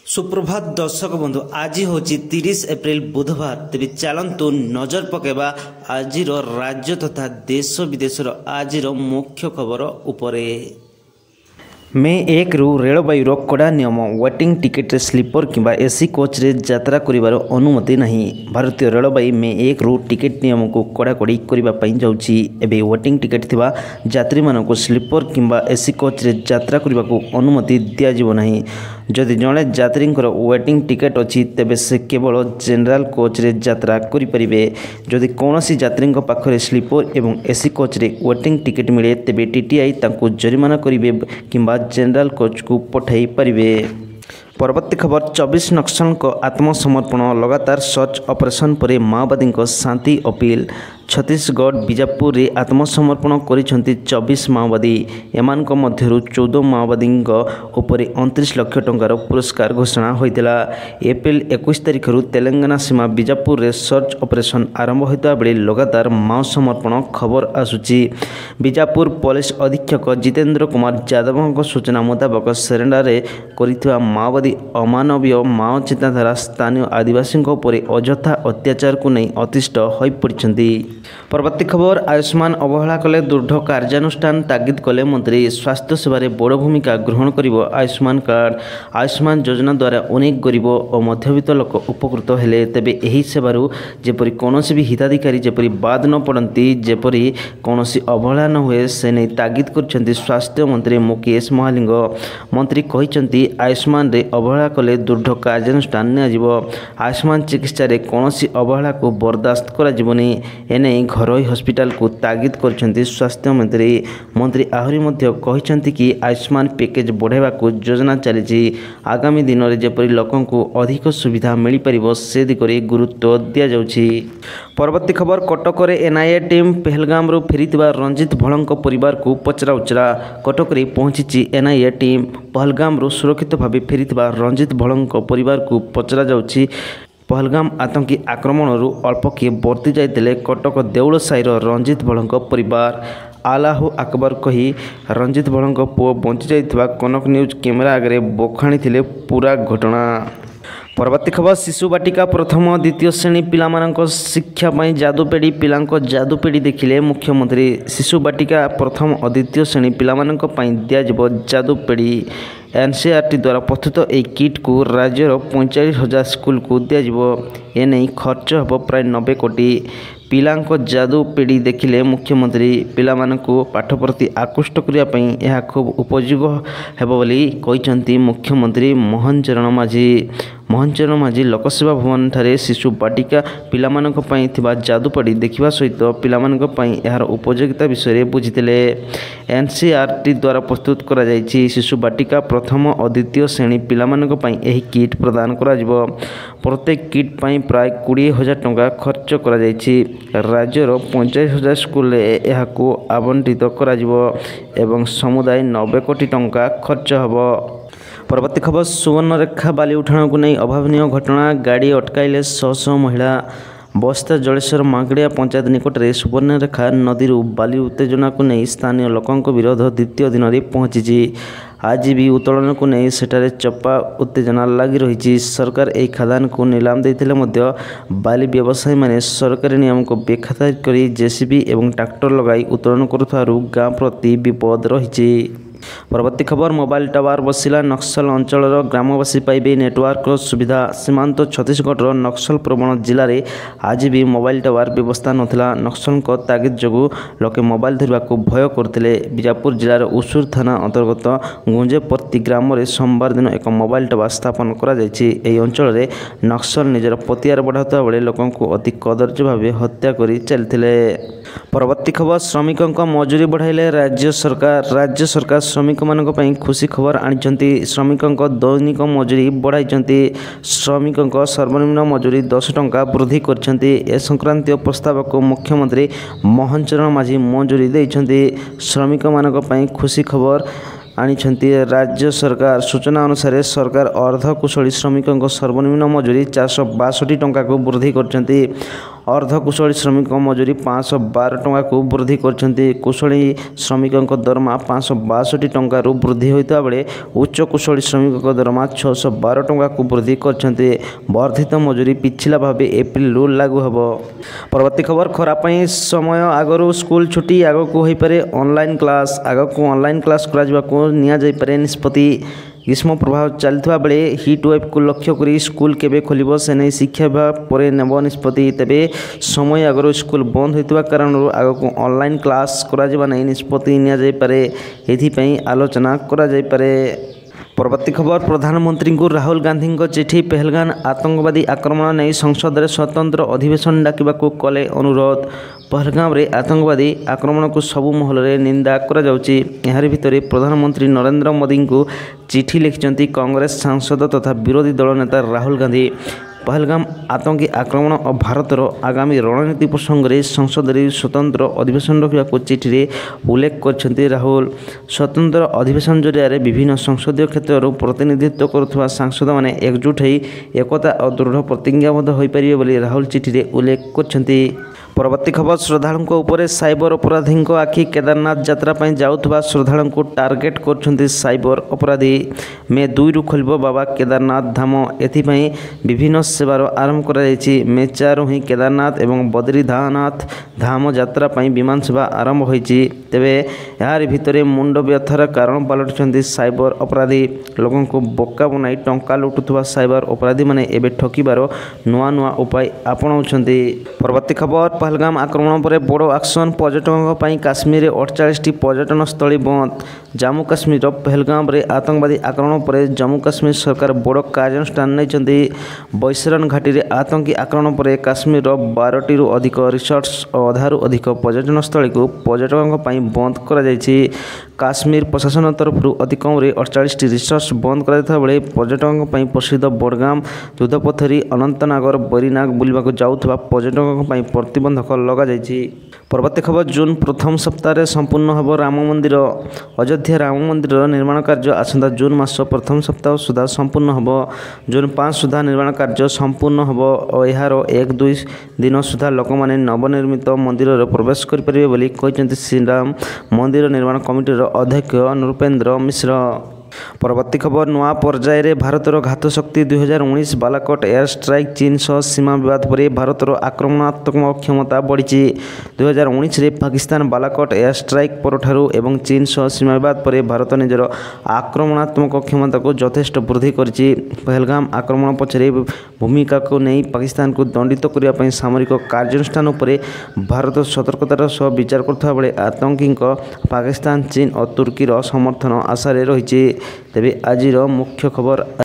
सुप्रभात दर्शक बंधु आज हूँ 30 एप्रिल बुधवार तेज चलतु नजर पकेबा आज राज्य तथा देश विदेशर आज मुख्य खबर उपरे। मे 1 रु रेलवाईर कड़ा नियम वेटिंग टिकेट स्लीपर किंबा एसी कोच रे यात्रा करिवार अनुमति नहीं। भारतीय रेलवाई मे 1 रु टिकेट नियम को कड़ाकड़ी करने जाउछि। एबे वेटिंग टिकेट थिबा यात्री मानक स्लीपर किंबा एसी कोच रे यात्रा करने को अनुमति दिया जिवो नहीं। जदि जड़े यात्री वेटिंग टिकेट अच्छी तेबे से केवल जनरल कोच रे यात्रा करें। जदि कौन यात्री पाखरे स्लीपर एवं एसी कोच रे वेटिंग टिकेट मिले तेबे टीटीआई तांको जरिमाना करिवे किंबा जनरल कोच को पठाई पारिबे। परवर्ती खबर 24 नक्सल आत्मसमर्पण लगातार सर्च ऑपरेशन पर माओवादी शांति अपील। छत्तीसगढ़ बीजापुर रे आत्मसमर्पण करिसेंती 24 माओवादी। एमानक मध्यरु 14 माओवादी उपरे 29 लाख टंकार पुरस्कार घोषणा होइतिला। एप्रिल 21 तारिख रु तेलंगाना सीमा बीजापुर रे सर्च ऑपरेशन आरंभ होता बेले लगातार माओ समर्पण खबर आसुची। बीजापुर पुलिस अधीक्षक जितेंद्र कुमार यादव सूचना मुताबक सेरेंडर करिथिबा माओवादी अमानवीय माओ चिंताधारा स्थानीय आदिवासी उपरे अजथा अत्याचार को नहीं अतिष्ठ हो पड़ती। परवर्ती खबर आयुष्मान अवहेला कले दृढ़ कार्यानुष्ठान तागिद कले मंत्री। स्वास्थ्य सेवार बड़ भूमिका ग्रहण करिवो आयुष्मान कार्ड। आयुष्मान योजना द्वारा अनेक गरीब और मध्यवित्त लोक उपकृत हेले। तेबे एही सेवारु जेपरि कोनोसी भी हिताधिकारी जेपरि बाद न पड़ती जेपरि कोनोसी अवहेला न हुए से नहीं तागिद करछन्ती स्वास्थ्य मंत्री मुकेश महालिंग। मंत्री कहिसन्ती आयुष्मान रे अवहेला कले दृढ़ कार्यानुष्ठान नियाजिवो। आयुष्मान चिकित्सा रे कोनोसी अवहेला को बर्दाश्त करा जिवोनी। एने घरोई हॉस्पिटल को तागिद करछन्ती स्वास्थ्य मंत्री। मंत्री आहरी मध्य कहिसन्ती कि आयुष्मान पैकेज बढ़ाइबा को योजना चलीछि। आगामी दिन में जेपरि लोकन को अधिक सुविधा मिल पारिबो से दिगरे गुरुत्व दिया जाउछि। परवर्ती खबर कटक रे एनआईए टीम पहलगाम रो फेरितिबा रंजित भळंक परिवार को पचरा उचरा। कटक रे पहुंची एनआईए टीम पहलगाम रो सुरक्षित भाव फेरितिबा रंजित भळंक परिवार को पचरा जाउछि। पहलगाम आतंकी आक्रमण अल्प किए वर्ती जाते कटक देउल साईर रंजित भळंक परिवार आलाहु अकबर कही रंजित भळंक पुओ बंची जाइथिबा कनक न्यूज कैमेरा आगे बखाणी पूरा घटना। परवर्ती खबर शिशु बाटिका प्रथम द्वितीय श्रेणी पिलामानक शिक्षा पाई जादुपेड़ी पिलांक जादुपेड़ी देखिले मुख्यमंत्री। शिशु बाटिका प्रथम और द्वितीय श्रेणी पिलामानक पाई दियाजिबो जादुपेड़ी। एनसीईआरटी द्वारा प्रस्तुत एक किट को राज्यर 45,000 स्कूल को दियाजिबो। एने खर्च ହେବ प्राय 90 कोटी। पिलांक जादू पेड़ी देखिले मुख्यमंत्री। पिलामानकु पाठ प्रति आकृष्ट करने यह खूब उपयोगी हेब बोली कहिसंती मुख्यमंत्री मोहन चरण माझी। मोहन चरण माझी लोकसेवा भवन ठारे शिशु बाटिका पिलामानक पई थिबा जादूपेड़ी देखिबा सहित पिलामानक पई यार उपयोगिता विषय बुझितिले। एनसीईआरटी द्वारा प्रस्तुत करा जायछि। शिशु बाटिका प्रथम और द्वितीय श्रेणी पिलामानक पई एही किट प्रदान करा जिवो। प्रत्येक किट पई प्राय 20,000 टंका खर्च करा जायछि। राज्यर 45,000 स्कूल यह आवंटित करा जिवो एवं समुदाय 90 कोटी टंका खर्च हबो। परवर्ती खबर सुवर्णरेखा बाली उठाण को नहीं अभावनीय घटना। गाड़ी अटकाइले 100 महिला। बस्ता जलेश्वर मागड़िया पंचायत निकट में सुवर्णरेखा नदी बाली उत्तेजना को नहीं स्थानीय लोकों विरोध द्वितीय दिन में पहुंची। आज भी उत्तोलन को नहीं सेठारे चपा उत्तेजना लगी रही। सरकार एक खादान को नीलाम देते बाली व्यवसायी माने सरकारी नियम को बेखातिर कर जेसीबी एवं ट्रैक्टर लगाई उत्तोलन करुथारु गाँ प्रति विपद रही। परवर्ती खबर मोबाइल टावर बसिला नक्सल अंचल ग्रामवासी पाइबे नेटवर्क सुविधा। सीमांत छत्तीसगढ़ नक्सल प्रवण जिले में आज भी मोबाइल टावर व्यवस्था नथिला। नक्सल तागिद जोगु लोके मोबाइल धरवा को भय करते। बीजापुर जिलार उसूर थाना अंतर्गत गुंजेपर्ती ग्राम में सोमवार दिन एक मोबाइल टावर स्थापन करा जायछि। एही अंचल में नक्सल निजर पतियार बढ़ाता बेले लोकों को अति कदर्य भाव हत्या करी चलथिले। परवर्ती खबर श्रमिकों मजूरी बढ़ाइले राज्य सरकार। राज्य सरकार श्रमिक मानक पई खुशी खबर आनिचंती। श्रमिकों दैनिक मजूरी बढ़ाइचंती। श्रमिकों सर्वनिम्न मजूरी 10 टंका वृद्धि करछंती। ए संक्रांतीय प्रस्ताव को मुख्यमंत्री मोहन चरण माझी मंजूरी देइछंती। श्रमिक मानक पई खुशी खबर आनिछंती राज्य सरकार। सूचना अनुसार सरकार अर्धकुशली श्रमिकों सर्वनिम्न मजूरी 462 टंका को वृद्धि करछंती। अर्धकुशली श्रमिक मजूरी 512 टंका को वृद्धि करछन्ति। कुशली श्रमिक दरमा 562 टंका वृद्धि होता बेले उच्च कुशली श्रमिक दरमा 612 टंका को वृद्धि करछन्ति। वर्धित मजूरी पिछला भाव एप्रिल लागू हम। परवर्ती खबर खरा समय आगु स्कूल छुट्टी आगक हो पारे ऑनलाइन क्लास आगक ऑनलाइन क्लास कर निष्पत्ति। ग्रीष्म प्रभाव चलता बेले हिट वेव को लक्ष्य कर स्कूल केबे खोलिब से नहीं शिक्षा विभाग पर नेब निष्पत्ति। तेबे समय आगु स्कूल बंद होता कारण आगक ऑनलाइन क्लास करा निष्पत्ति नियाजाइपारे एथिपाई आलोचना करा जाइपारे। परवर्ती खबर प्रधानमंत्री को राहुल गांधी चिठी। पहलगाम आतंकवादी आक्रमण नहीं संसद में स्वतंत्र अधिवेशन डाकिबा कले अनुरोध। पहलगाम रे आतंकवादी आक्रमण को सबु महल में निंदा करा जाउची। यार भितर प्रधानमंत्री नरेंद्र मोदी को चिठी लिखिंट कांग्रेस सांसद तथा विरोधी दल नेता राहुल गांधी। पहलगाम आतंकी आक्रमण और भारतर आगामी रणनीति प्रसंग में संसद में स्वतंत्र अधिवेशन रखा चिठी में उल्लेख कर राहुल। स्वतंत्र अधिवेशन जरिया विभिन्न संसदीय क्षेत्र प्रतिनिधित्व करुवा सांसद मैंने एकजुट हो एकता और दृढ़ प्रतिज्ञाबद्ध हो पारे राहुल चिठी में उल्लेख कर। परवर्ती खबर श्रद्धालुओं उपर साइबर अपराधी आखि। केदारनाथ यात्रा जाऊथबा श्रद्धालुओं को टार्गेट कर साइबर अपराधी। मे 2 रु खोल बाबा केदारनाथ धाम एथिपाई विभिन्न सेवार आरंभ कर। मे 4 ही केदारनाथ एवं बद्रीनाथ धाम यात्रा विमान सेवा आरंभ होती। तेबे यार भितर मुंड व्यथार कारण पलटुंट साइबर अपराधी। लोगों को बोका बनाई टंका लुटुवा साइबर अपराधी माने एबे ठकिबार नुआ नुआ उपाय आपणाउछन्ति। परवर्ती खबर पहलगाम आक्रमण पर बड़ एक्शन। पर्यटकों काश्मीर 48 पर्यटन स्थली बंद। जम्मू काश्मीर पहलगाम रे आतंकवादी आक्रमण पर जम्मू काश्मीर सरकार बड़ कार्यानुष्ठान नहीं। बैसरन घाटी रे आतंकी आक्रमण पर काश्मीर 12टी अधिक रिसोर्ट्स और अधारू अधिक पर्यटन स्थली को पर्यटकों बंद कर। काश्मीर प्रशासन तरफ अति कम 48 रिसोर्ट्स बंद कर बेले पर्यटकों प्रसिद्ध बडगाम दुधपथरी अनंतनागर बरीनाग बुलवाक जाऊथबा पर्यटकों प्रतिबंधक लगा जाइछि। परवर्ती खबर जून प्रथम सप्ताह संपूर्ण होब राम मंदिर। अयोध्या राम मंदिर निर्माण कार्य आसंता जून मास प्रथम सप्ताह सुधा संपूर्ण होब। जून 5 सुधा निर्माण कार्य संपूर्ण होब और यार 1-2 दिन सुधा लोक माने नवनिर्मित मंदिर प्रवेश करें श्रीराम मंदिर निर्माण कमिटीर अध्यक्ष नृपेंद्र मिश्र। परवर्ती खबर नुआ पर्याय रे भारतर घात शक्ति 2019 बालाकोट एयर स्ट्राइक चीन सह सीमा विवाद पर भारतर आक्रमणात्मक क्षमता बढ़ी। 2019 रे पाकिस्तान बालाकोट एयर स्ट्राइक परठारु एवं चीन सह सीमा विवाद पर भारत निजर आक्रमणात्मक क्षमता को यथेष्ट वृद्धि करिछि। पहलगाम आक्रमण पछरे भूमिका को नहीं पाकिस्तान को दंडित करने सामरिक कार्यानुष्ठान पर भारत सतर्कतार सह विचार करता बेले आतंकी पाकिस्तान चीन और तुर्कीर समर्थन आशारे रही। तेबे आजिर मुख्य खबर।